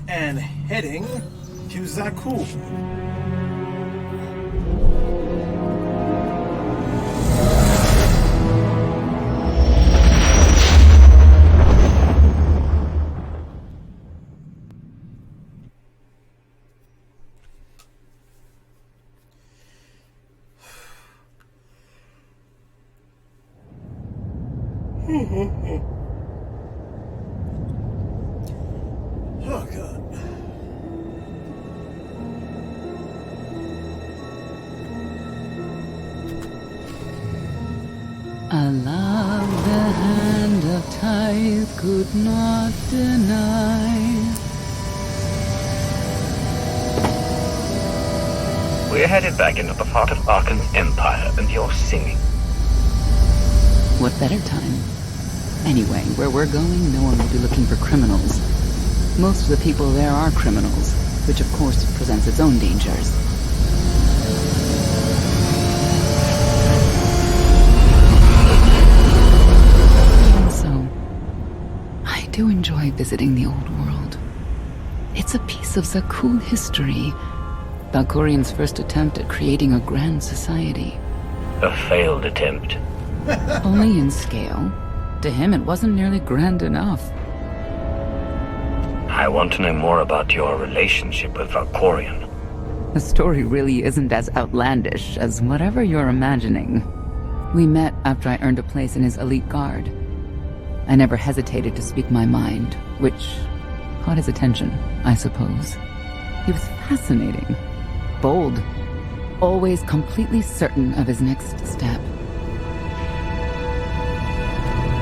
and heading to Zakuul. Oh, God. A love the hand of tithe could not deny. We're headed back into the heart of Arcann's empire, and you're singing. What better time? Anyway, where we're going, no one will be looking for criminals. Most of the people there are criminals, which of course presents its own dangers. Even so, I do enjoy visiting the old world. It's a piece of Zakuul history. Valkorion's first attempt at creating a grand society. A failed attempt. Only in scale. To him, it wasn't nearly grand enough. I want to know more about your relationship with Valkorion. The story really isn't as outlandish as whatever you're imagining. We met after I earned a place in his elite guard. I never hesitated to speak my mind, which caught his attention, I suppose. He was fascinating, bold, always completely certain of his next step.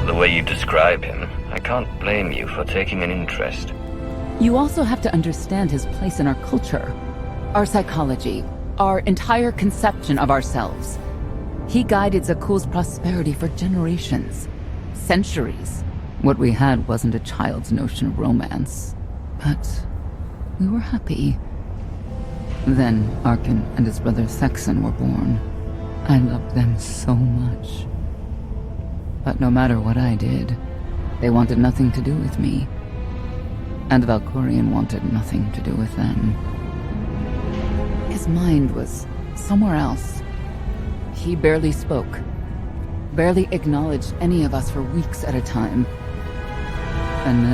The way you describe him, I can't blame you for taking an interest. You also have to understand his place in our culture, our psychology, our entire conception of ourselves. He guided Zakuul's prosperity for generations, centuries. What we had wasn't a child's notion of romance, but we were happy. Then Arcann and his brother Saxon were born. I loved them so much. But no matter what I did, they wanted nothing to do with me. And Valkorion wanted nothing to do with them. His mind was somewhere else. He barely spoke, barely acknowledged any of us for weeks at a time. And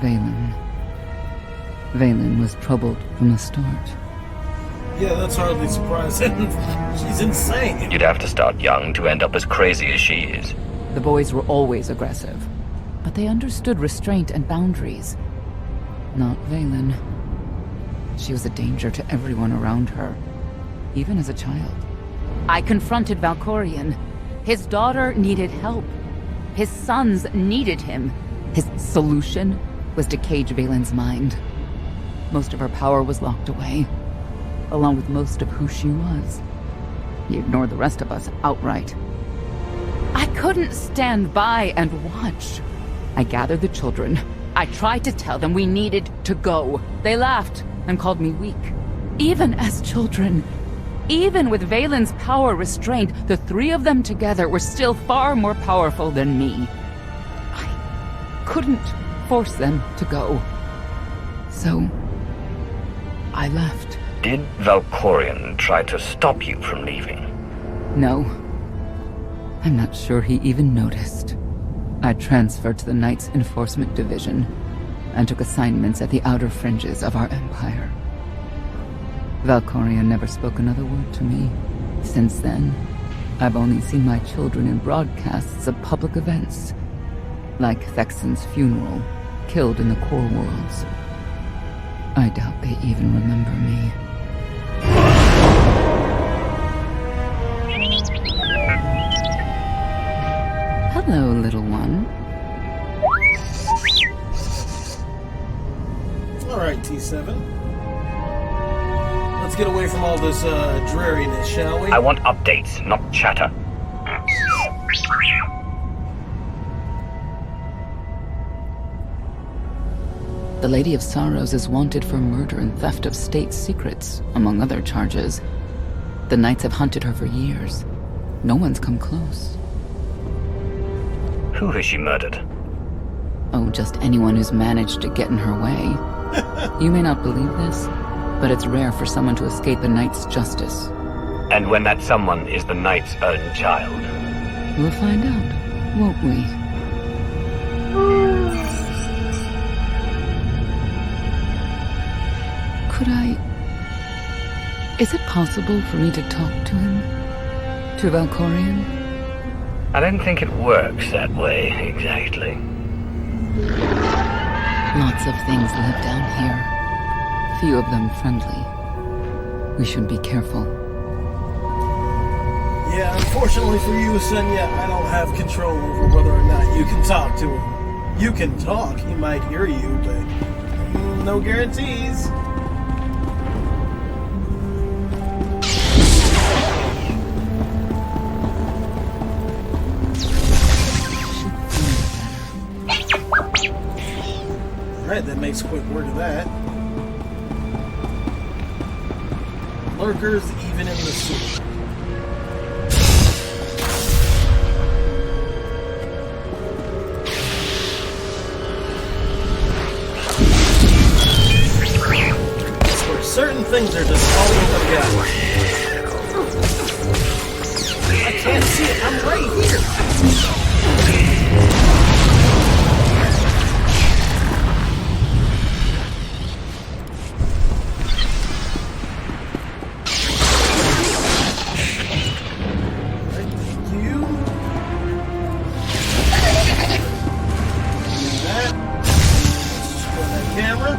then, Vaylin was troubled from the start. Yeah, that's hardly surprising. She's insane. You'd have to start young to end up as crazy as she is. The boys were always aggressive, but they understood restraint and boundaries. Not Vaylin. She was a danger to everyone around her, even as a child. I confronted Valkorion. His daughter needed help. His sons needed him. His solution was to cage Vaylin's mind. Most of her power was locked away, along with most of who she was. He ignored the rest of us outright. I couldn't stand by and watch. I gathered the children. I tried to tell them we needed to go. They laughed and called me weak. Even as children, even with Vaylin's power restrained, the three of them together were still far more powerful than me. I couldn't force them to go. So, I left. Did Valkorion try to stop you from leaving? No. I'm not sure he even noticed. I transferred to the Knights Enforcement Division and took assignments at the outer fringes of our empire. Valkorion never spoke another word to me. Since then, I've only seen my children in broadcasts of public events, like Thexen's funeral, killed in the Core Worlds. I doubt they even remember me. Hello, little one. Alright, T7. Let's get away from all this dreariness, shall we? I want updates, not chatter. The Lady of Sorrows is wanted for murder and theft of state secrets, among other charges. The Knights have hunted her for years. No one's come close. Who has she murdered? Oh, just anyone who's managed to get in her way. You may not believe this, but it's rare for someone to escape the Knight's justice. And when that someone is the Knight's own child. We'll find out, won't we? Could I... Is it possible for me to talk to him? To Valkorion? I don't think it works that way, exactly. Lots of things live down here. Few of them friendly. We should be careful. Yeah, unfortunately for you, Senya, I don't have control over whether or not you can talk to him. You can talk, he might hear you, but no guarantees. Alright, that makes quick work of that. Lurkers even in the sewer. Certain things are just all over the gap. I can't see it. I'm right here. Right, thank you. Do that. Let's just go that camera.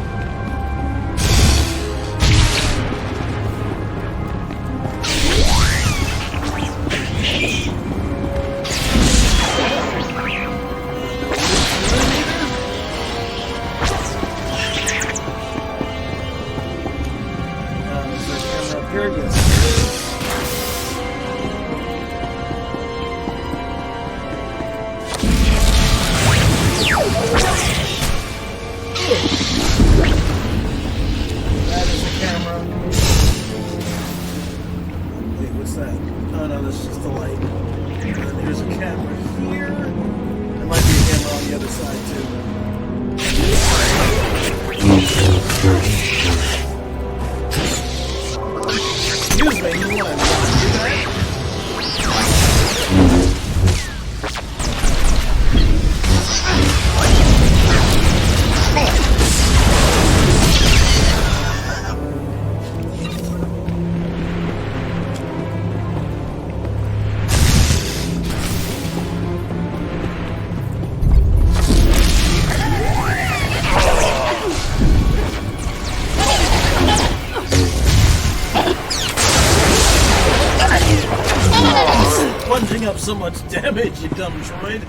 Up so much damage, you dumb droid.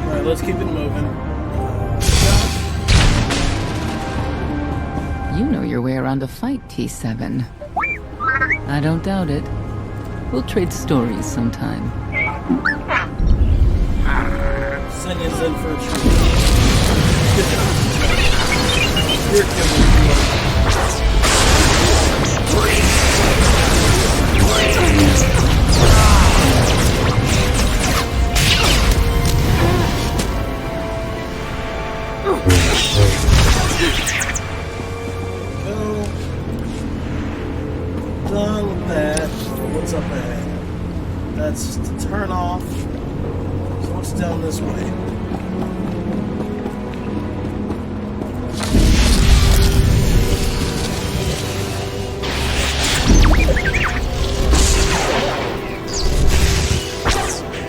Alright, let's keep it moving. You know your way around a fight, T7. I don't doubt it. We'll trade stories sometime. Senya's in for a treat. Here comes done with that. What's up ahead? That's just a turn off. So what's down this way?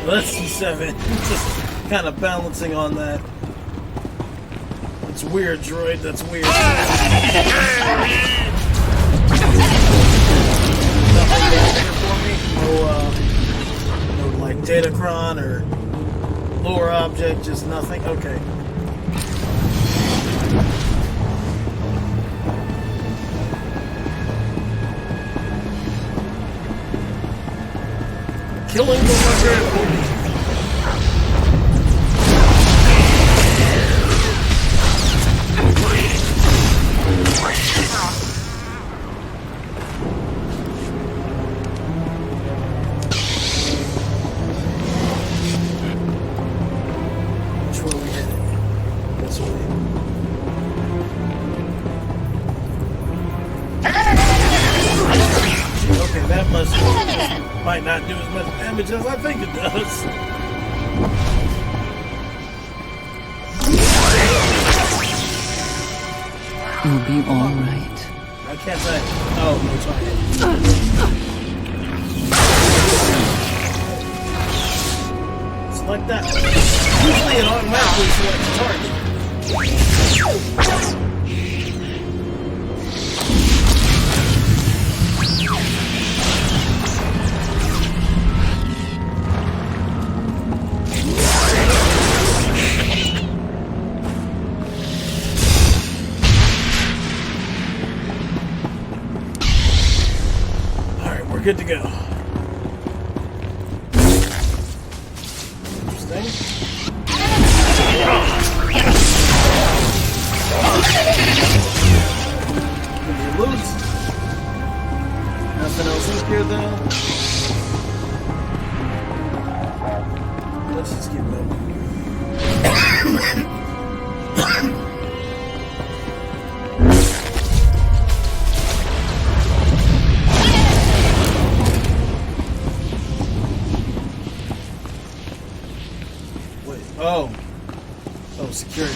That's C7. Just kind of balancing on that. That's weird, droid. That's weird. Nothing here for me? No, like Datacron or lore object, just nothing? Okay. Killing the lizard will be. Might not do as much damage as I think it does. You'll be all right. I can't say. Oh, no, it's like that. Usually it automatically selects target. Good to go. Interesting. Give me loot. Nothing else in here though. Let's just keep moving. Oh, security.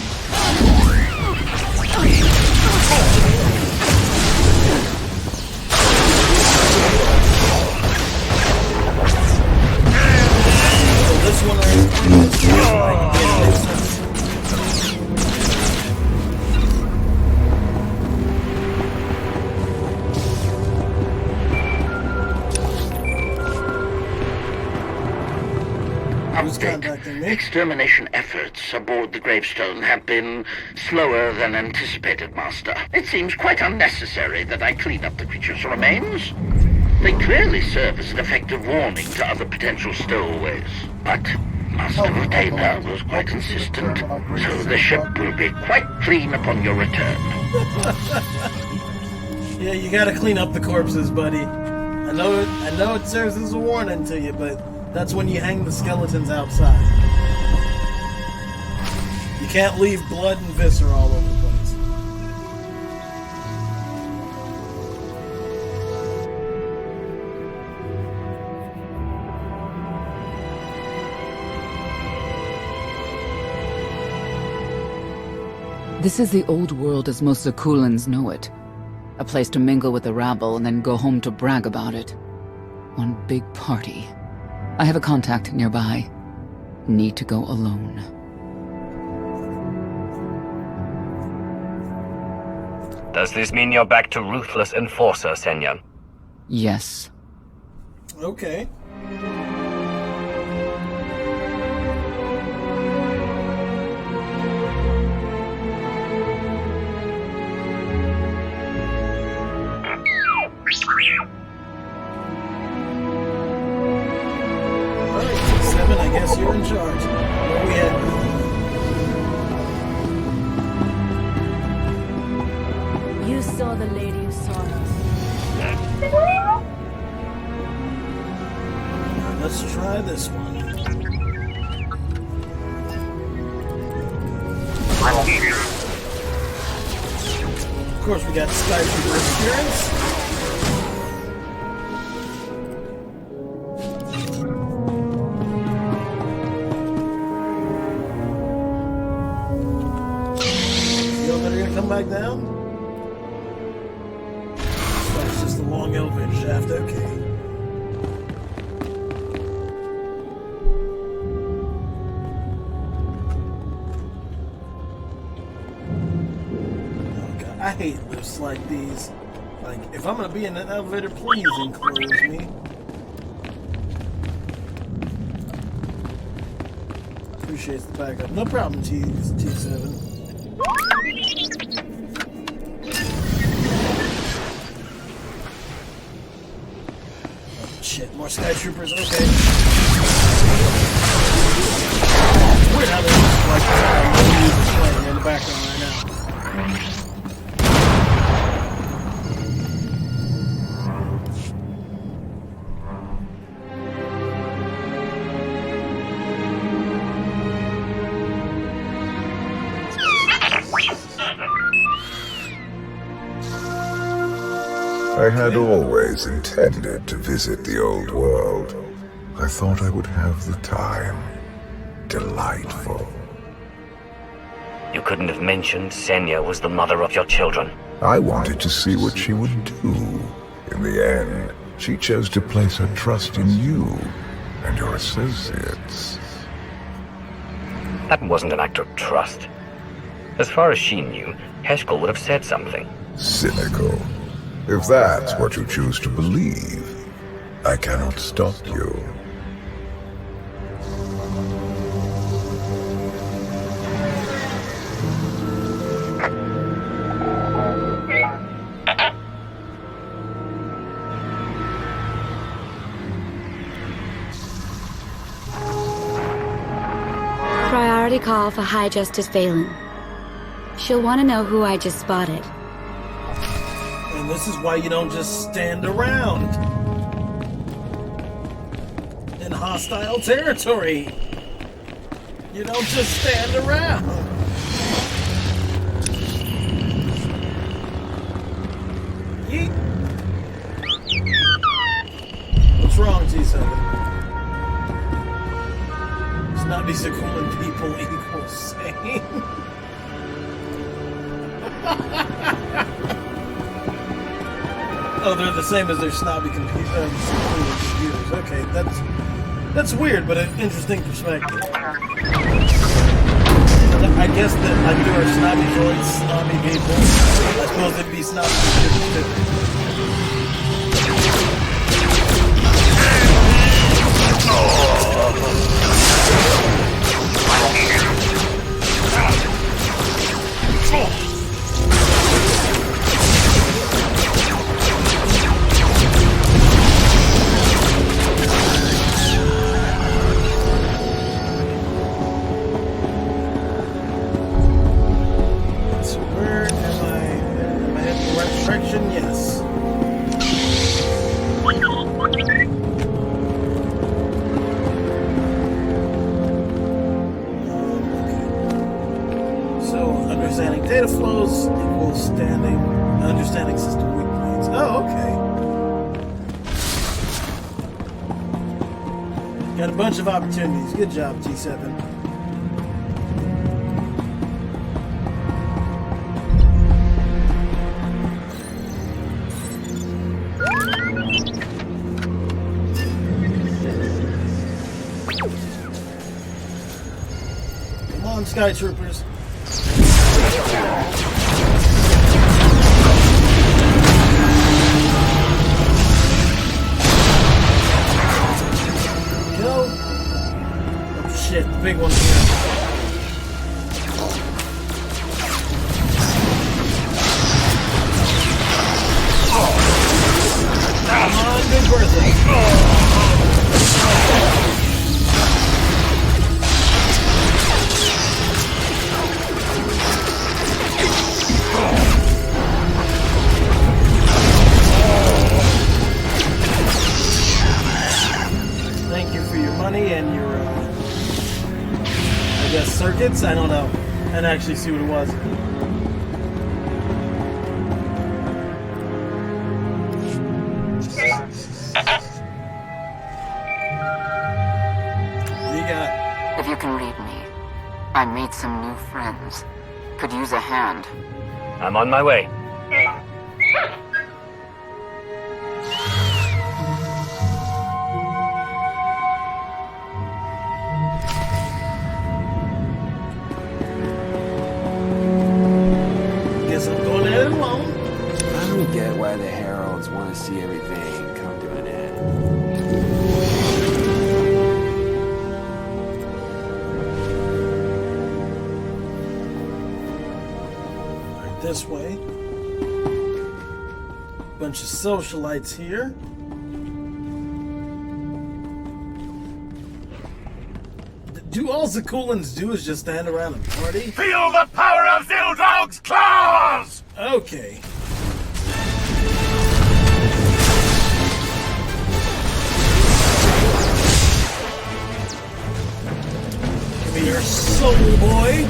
This one Extermination efforts aboard the Gravestone have been slower than anticipated, Master. It seems quite unnecessary that I clean up the creature's remains. They clearly serve as an effective warning to other potential stowaways. But Master Retainer was quite insistent, so the ship will be quite clean upon your return. Yeah, you gotta clean up the corpses, buddy. I know it serves as a warning to you, but that's when you hang the skeletons outside. You can't leave blood and viscera all over the place. This is the old world as most Zakuulans know it. A place to mingle with the rabble and then go home to brag about it. One big party. I have a contact nearby. Need to go alone. Does this mean you're back to ruthless enforcer, Senya? Yes. Okay. I guess you're in charge. Where we at? You saw the lady who saw us. Let's try this one. Of course, we got Sky Trooper experience. Come back down? So it's just a long elevator shaft, okay. Oh God, I hate lifts like these. Like, if I'm gonna be in an elevator, please enclose me. Appreciates the backup. No problem, T7. Shit, more Sky Troopers, okay. Weird how there's like no music playing in the background right now. I had always intended to visit the old world. I thought I would have the time. Delightful. You couldn't have mentioned Senya was the mother of your children. I wanted to see what she would do. In the end, she chose to place her trust in you and your associates. That wasn't an act of trust. As far as she knew, Heshkul would have said something. Cynical. If that's what you choose to believe, I cannot stop you. Priority call for High Justice Valen. She'll want to know who I just spotted. And this is why you don't just stand around in hostile territory. You don't just stand around. Yeet. What's wrong, G7? Snobby Zakuul people equals sane. Oh, they're the same as their snobby computers. Okay, that's weird, but an interesting perspective. I guess that like there are snobby droids, snobby people. I suppose they'd be snobby computers too. So where am I? Am I heading the right direction? Yes. Understanding data flows equals understanding system weak points. Oh, okay. Got a bunch of opportunities. Good job, T7. Come on, Sky Troopers. Go. Oh shit, the big one's here. Come on, good birthday. And your, I guess, circuits? I don't know. I didn't actually see what it was. What do you got? If you can read me, I made some new friends. Could use a hand. I'm on my way. See everything come to an end. Right this way. Bunch of socialites here. Do all Zakuulans do is just stand around and party? Feel the power of Zildog's claws! Okay. Your soul, boy.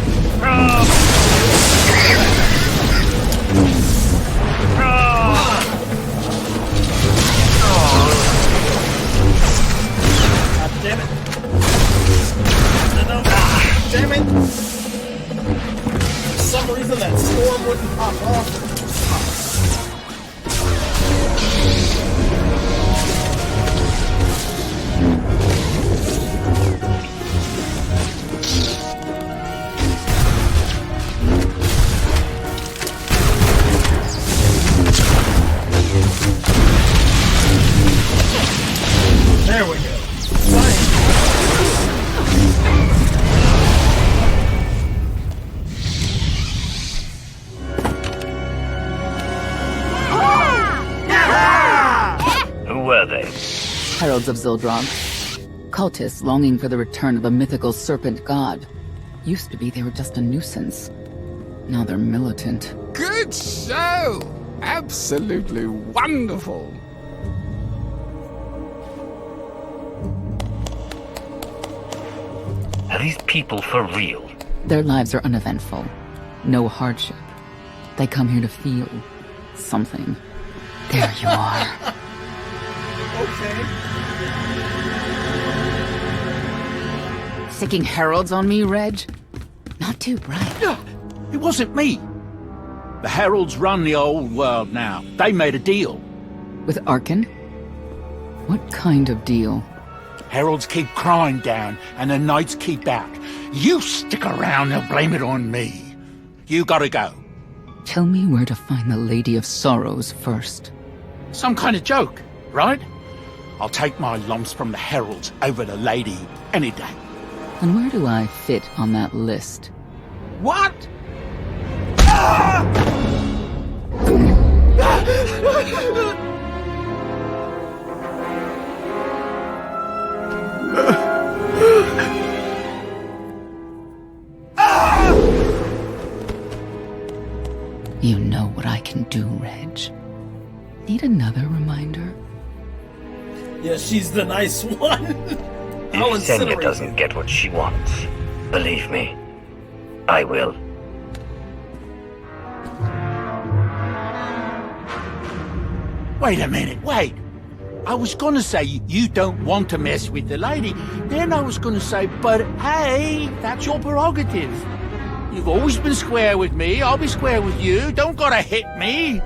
Pop off. There we go. Who were they? Heralds of Zildrog. Cultists longing for the return of a mythical serpent god. Used to be they were just a nuisance. Now they're militant. Good show! Absolutely wonderful. Are these people for real? Their lives are uneventful. No hardship. They come here to feel something. There you are. Okay. Sicking heralds on me, Reg? Not too bright. It wasn't me. The heralds run the old world now. They made a deal. With Arcann? What kind of deal? Heralds keep crime down, and the knights keep back. You stick around, they'll blame it on me. You gotta go. Tell me where to find the Lady of Sorrows first. Some kind of joke, right? I'll take my lumps from the heralds over the lady any day. And where do I fit on that list? What? You know what I can do, Reg. Need another reminder? Yeah, she's the nice one. If Senya doesn't get what she wants, believe me, I will. Wait a minute, wait. I was gonna say you don't want to mess with the lady. Then I was gonna say, but hey, that's your prerogative. You've always been square with me, I'll be square with you. Don't gotta hit me.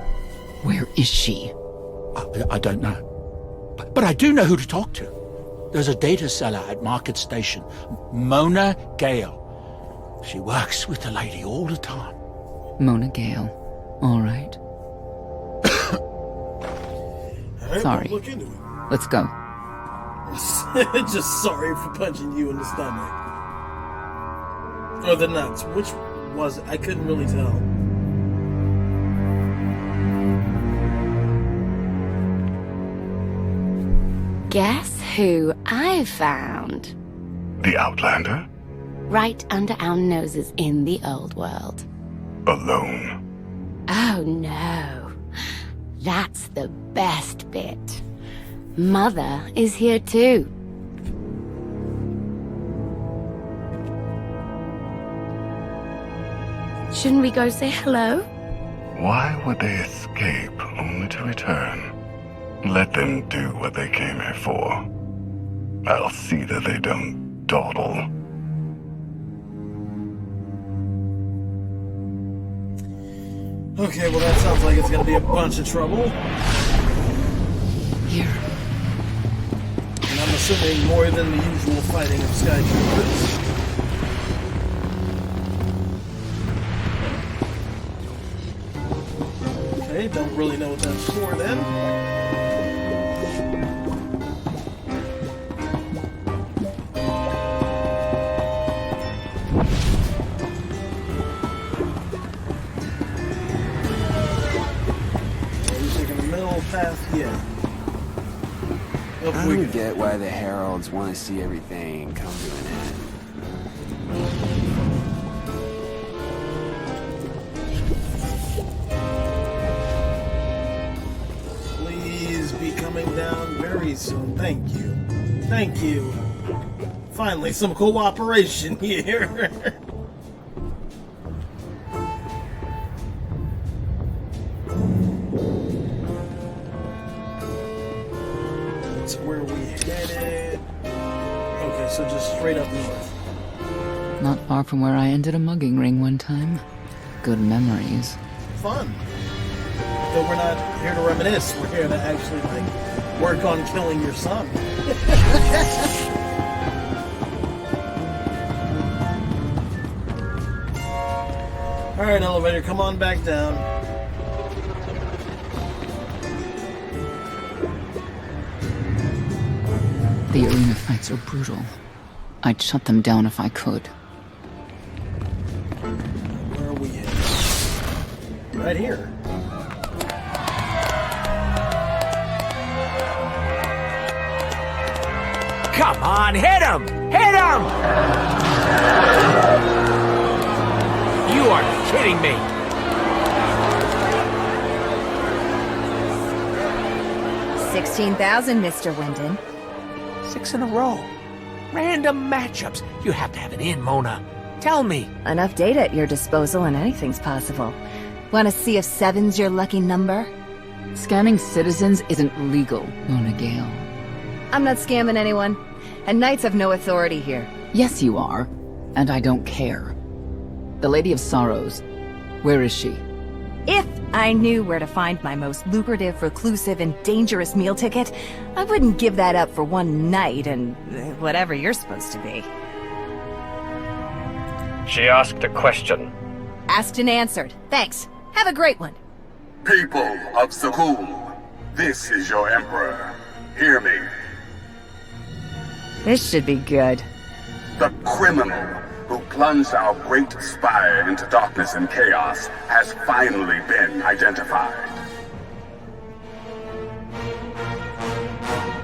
Where is she? I don't know. But I do know who to talk to. There's a data seller at Market Station, Mona Gale. She works with the lady all the time. Mona Gale. All right. Sorry. Look into it. Let's go. Just sorry for punching you in the stomach. Or the nuts. Which was it? I couldn't really tell. Guess who I found? The Outlander? Right under our noses in the old world. Alone. Oh no. That's the best bit. Mother is here too. Shouldn't we go say hello? Why would they escape only to return? Let them do what they came here for. I'll see that they don't dawdle. Okay, well that sounds like it's gonna be a bunch of trouble. Here. And I'm assuming more than the usual fighting of Skytroopers. Okay, don't really know what that's for then. Path, yeah. I don't get why the heralds want to see everything come to an end. Please be coming down very soon. Thank you. Thank you. Finally, some cooperation here. Where we headed? Okay, so just straight up north. Not far from where I ended a mugging ring one time. Good memories. fun. But we're not here to reminisce. We're here to actually, like, work on killing your son. Alright, elevator, come on back down. The arena fights are brutal. I'd shut them down if I could. Where are we headed? Right here. Come on, hit him! Hit him! You are kidding me! $16,000, Mr. Wyndon. 6 in a row. Random matchups. You have to have it in, Mona. Tell me. Enough data at your disposal and anything's possible. Want to see if 7's your lucky number? Scamming citizens isn't legal, Mona Gale. I'm not scamming anyone. And Knights have no authority here. Yes, you are. And I don't care. The Lady of Sorrows. Where is she? If I knew where to find my most lucrative, reclusive, and dangerous meal ticket, I wouldn't give that up for one night and whatever you're supposed to be. She asked a question. Asked and answered. Thanks. Have a great one. People of Zakuul, this is your Emperor. Hear me. This should be good. The criminal who plunged our great spire into darkness and chaos has finally been identified.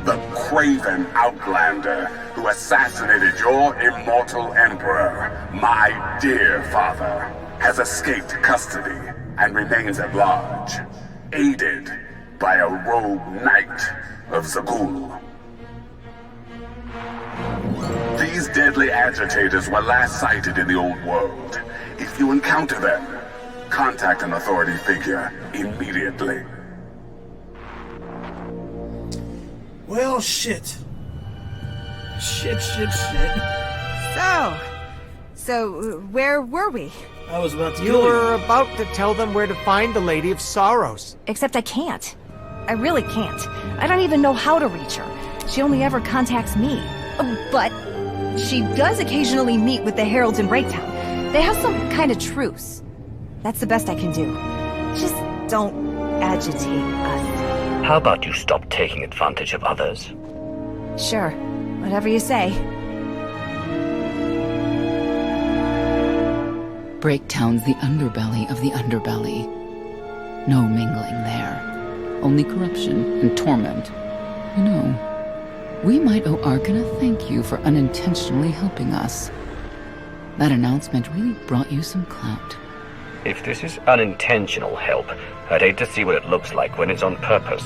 The craven Outlander who assassinated your immortal Emperor, my dear father, has escaped custody and remains at large, aided by a rogue knight of Zakuul. These deadly agitators were last sighted in the old world. If you encounter them, contact an authority figure immediately. Well, shit. Shit. So, where were we? I was about to You were about to tell them where to find the Lady of Sorrows. Except I can't. I really can't. I don't even know how to reach her. She only ever contacts me. But she does occasionally meet with the Heralds in Breaktown. They have some kind of truce. That's the best I can do. Just don't agitate us. How about you stop taking advantage of others? Sure. Whatever you say. Breaktown's the underbelly of the underbelly. No mingling there. Only corruption and torment. You know, we might owe Arcann a thank you for unintentionally helping us. That announcement really brought you some clout. If this is unintentional help, I'd hate to see what it looks like when it's on purpose.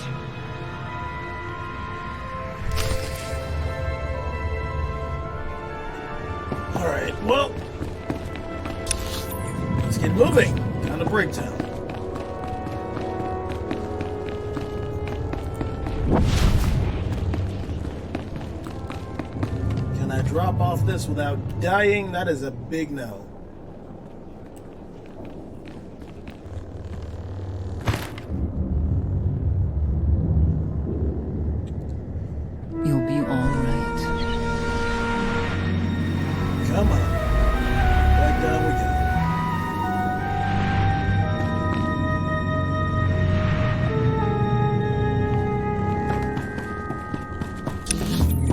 Alright, well, let's get moving. Down to Breaktown. Can I drop off this without dying? That is a big no. You'll be all right. Come on. Back down we go.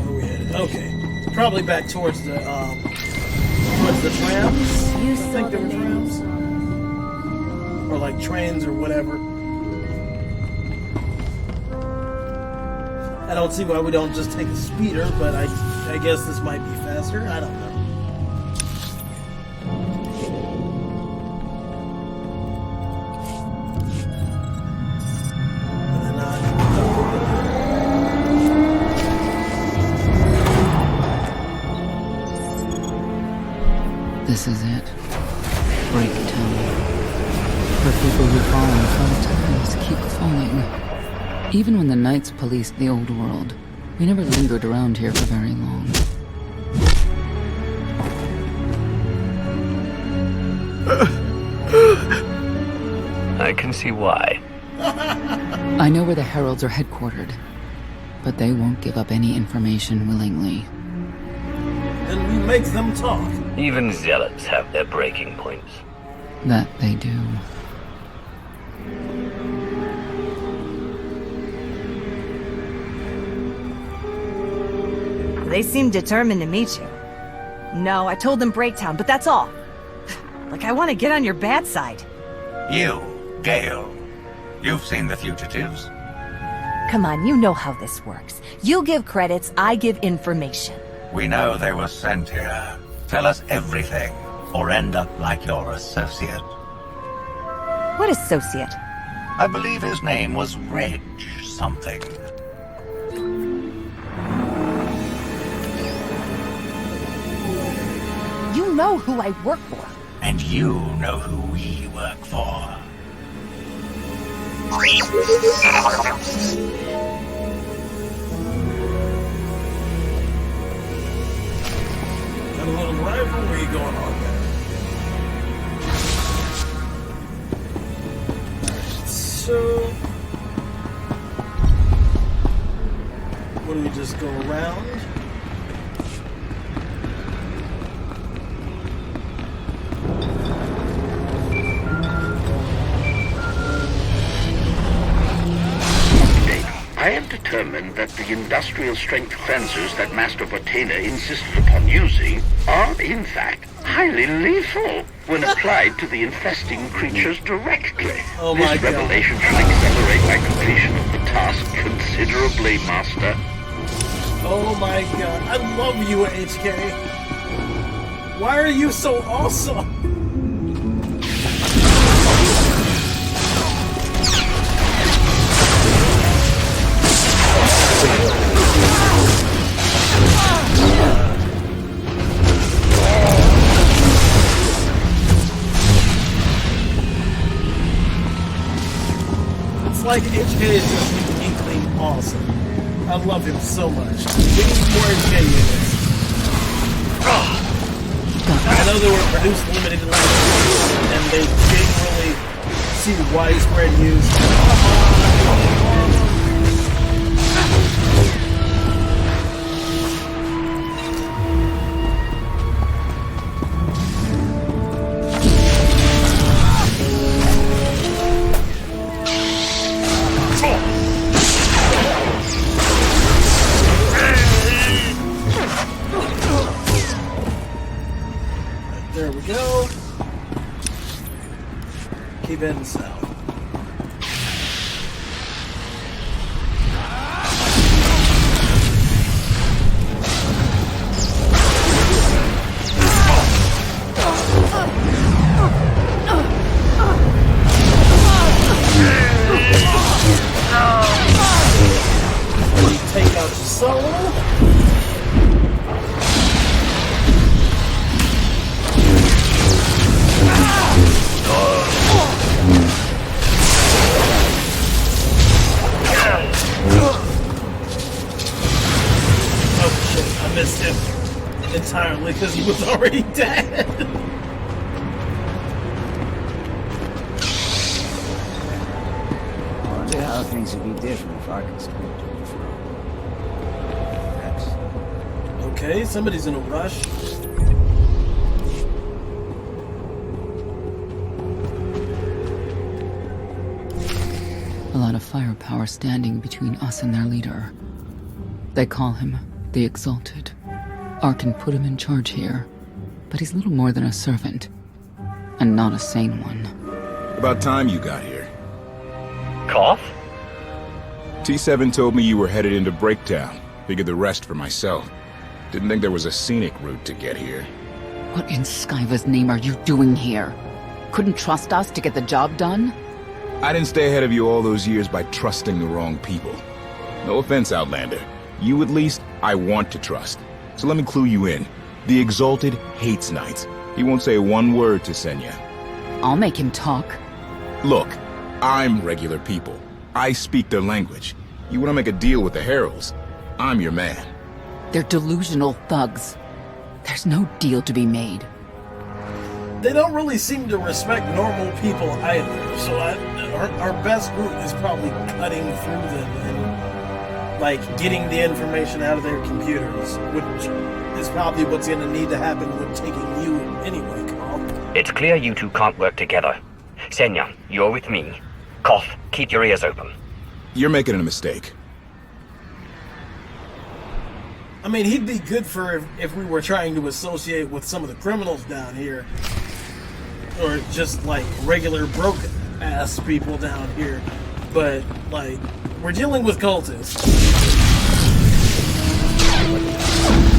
Where we headed? Okay. Probably back towards the trams. I think there were trams. Or like trains or whatever. I don't see why we don't just take a speeder, but I guess this might be faster. I don't know. This is it. Breaktown. For people who fall in hard times keep falling. Even when the Knights policed the old world, we never lingered around here for very long. I can see why. I know where the Heralds are headquartered, but they won't give up any information willingly. Then we make them talk. Even zealots have their breaking points. That they do. They seem determined to meet you. No, I told them Breaktown, but that's all. Like I want to get on your bad side. You, Gale. You've seen the fugitives. Come on, you know how this works. You give credits, I give information. We know they were sent here. Tell us everything, or end up like your associate. What associate? I believe his name was Reg something. You know who I work for. And you know who we work for. Got a little rivalry going on there. Alright, so... what do we just go around? I have determined that the industrial-strength fences that Master Botena insisted upon using are, in fact, highly lethal when applied to the infesting creatures directly. Oh my This God. revelation should accelerate my completion of the task considerably, Master. Oh my god, I love you, HK. Why are you so awesome? It's like HK is just uniquely awesome. I love him so much. We need more HK units. I know they were produced limited edition, and they didn't really see widespread use. There we go. Keep heading south. Take out your soul. Oh shit, I missed him entirely because he was already dead. I wonder how things would be different if I could speak to him from. Okay, somebody's in a rush. A lot of firepower standing between us and their leader. They call him the Exalted. Arcann put him in charge here, but he's little more than a servant, and not a sane one. About time you got here. Koth? T7 told me you were headed into Breaktown. Figured the rest for myself. Didn't think there was a scenic route to get here. What in Skyva's name are you doing here? Couldn't trust us to get the job done? I didn't stay ahead of you all those years by trusting the wrong people. No offense, Outlander. You at least, I want to trust. So let me clue you in. The Exalted hates Knights. He won't say one word to Senya. I'll make him talk. Look, I'm regular people. I speak their language. You want to make a deal with the Heralds? I'm your man. They're delusional thugs. There's no deal to be made. They don't really seem to respect normal people either, so our best route is probably cutting through them and, like, getting the information out of their computers, which is probably what's going to need to happen with taking you anyway, Carl. It's clear you two can't work together. Senya, you're with me. Kotfe, keep your ears open. You're making a mistake. I mean, he'd be good for if we were trying to associate with some of the criminals down here. Or just, like, regular broke-ass people down here. But, like, we're dealing with cultists.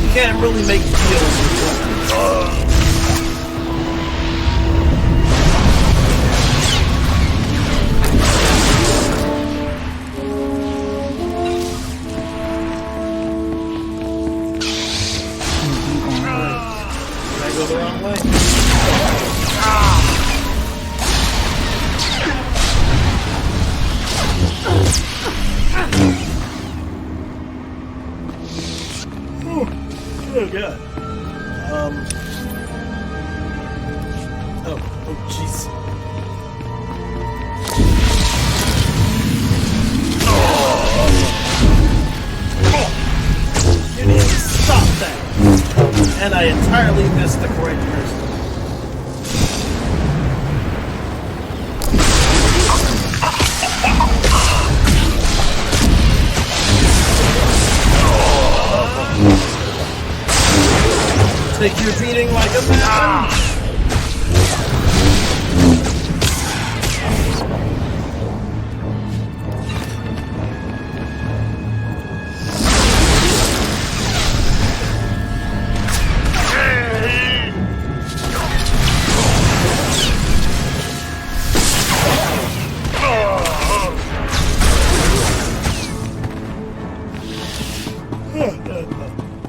You can't really make deals with cultists. Go the wrong way. Oh god. Oh jeez. You need to stop that. And I entirely missed the correct person. Take your beating like a man.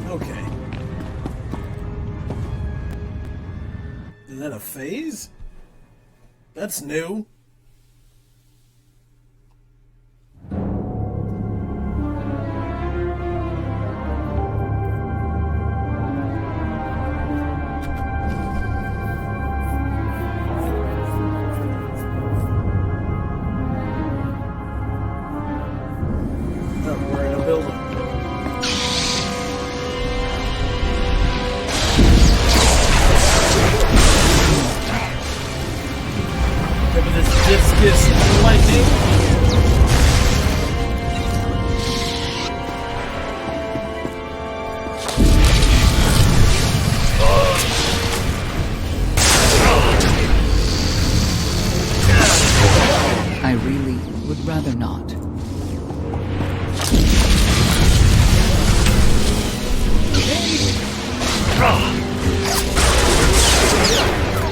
Okay. Is that a phase? That's new. I really would rather not.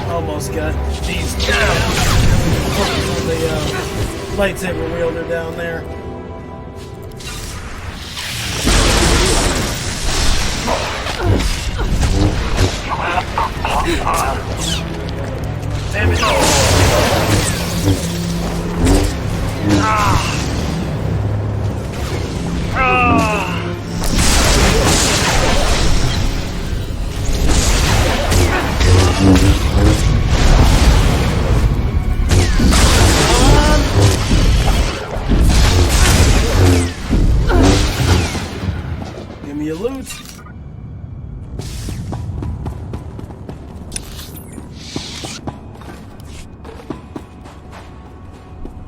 Almost got these down. The lightsaber wielder down there. Damn it. Give me a loot.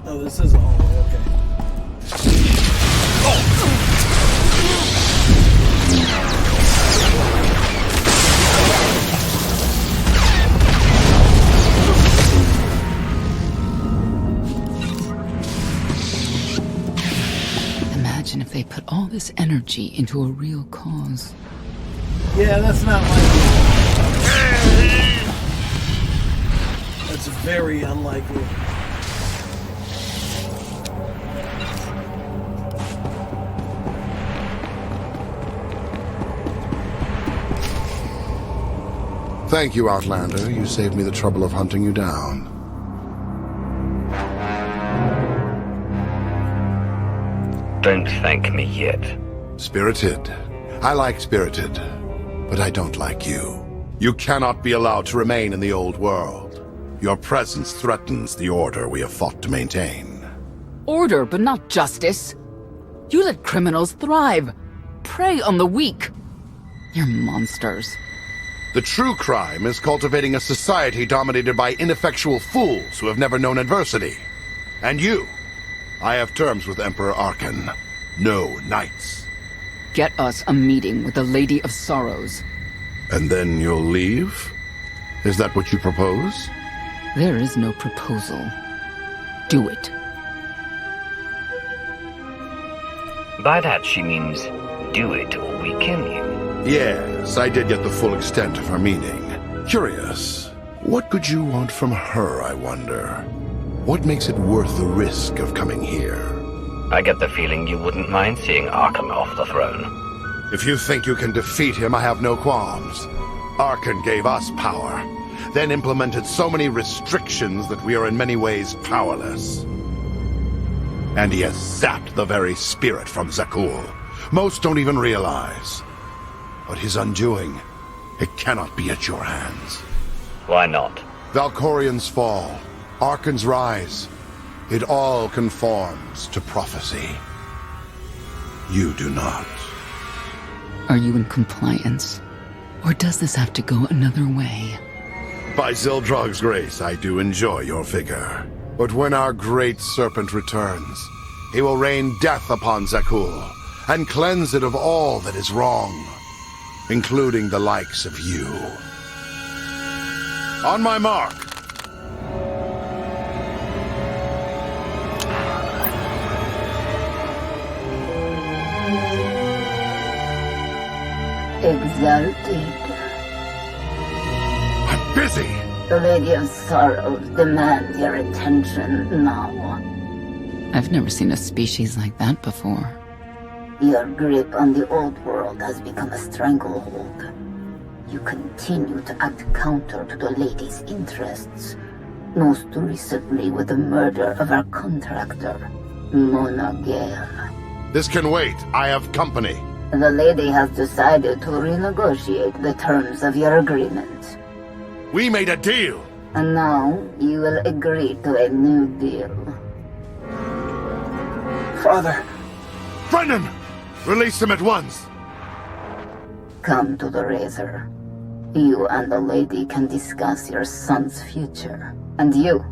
Oh, this is a hallway, okay. Imagine if they put all this energy into a real cause. Yeah, that's not likely. That's very unlikely. Thank you, Outlander. You saved me the trouble of hunting you down. Don't thank me yet. Spirited. I like Spirited, but I don't like you. You cannot be allowed to remain in the old world. Your presence threatens the order we have fought to maintain. Order, but not justice. You let criminals thrive. Prey on the weak. You're monsters. The true crime is cultivating a society dominated by ineffectual fools who have never known adversity. And you. I have terms with Emperor Arcann. No knights. Get us a meeting with the Lady of Sorrows. And then you'll leave? Is that what you propose? There is no proposal. Do it. By that she means, do it or we kill you. Yes, I did get the full extent of her meaning. Curious. What could you want from her, I wonder? What makes it worth the risk of coming here? I get the feeling you wouldn't mind seeing Arcann off the throne. If you think you can defeat him, I have no qualms. Arcann gave us power, then implemented so many restrictions that we are in many ways powerless. And he has zapped the very spirit from Zakuul. Most don't even realize. But his undoing, it cannot be at your hands. Why not? Valkorion's fall, Arcann's rise, it all conforms to prophecy. You do not. Are you in compliance? Or does this have to go another way? By Zildrog's grace, I do enjoy your vigor. But when our great serpent returns, he will rain death upon Zakuul, and cleanse it of all that is wrong, including the likes of you. On my mark! Exalted. I'm busy! The Lady of Sorrows demands your attention now. I've never seen a species like that before. Your grip on the old world has become a stranglehold. You continue to act counter to the Lady's interests, most recently with the murder of our contractor, Mona Gale. This can wait. I have company. The Lady has decided to renegotiate the terms of your agreement. We made a deal! And now you will agree to a new deal. Father! Brennan! Release him at once! Come to the Razor. You and the Lady can discuss your son's future. And you,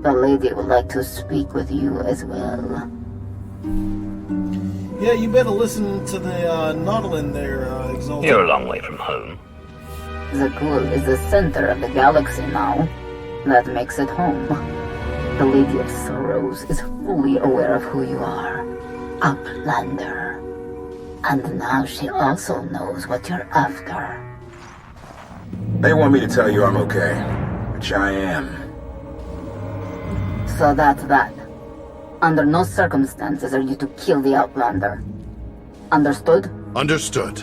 the Lady would like to speak with you as well. Yeah, you better listen to the Nautilin there, Exalted. You're a long way from home. Zakuul is the center of the galaxy now. That makes it home. The Lady of Sorrows is fully aware of who you are. Outlander. And now she also knows what you're after. They want me to tell you I'm okay, which I am. So that's that. Under no circumstances are you to kill the Outlander. Understood? Understood.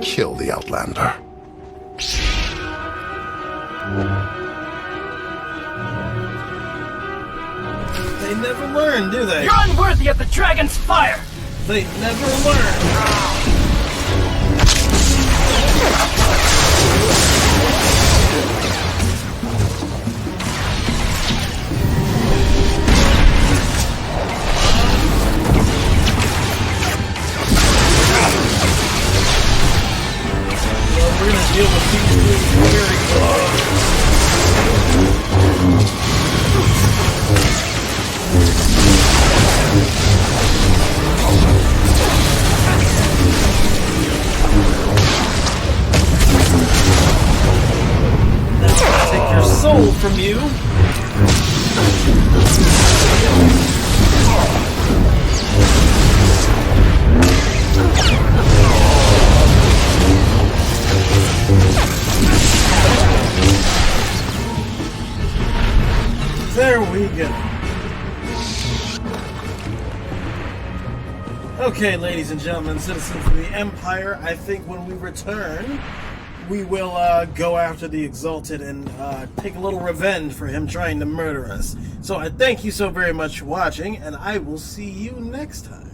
Kill the Outlander. They never learn, do they? You're unworthy of the dragon's fire! They never learn. We're gonna deal with these two very close. Now I'll take your soul from you. There we go. Okay, ladies and gentlemen, citizens of the Empire, I think when we return, we will go after the Exalted and take a little revenge for him trying to murder us. So I thank you so very much for watching, and I will see you next time.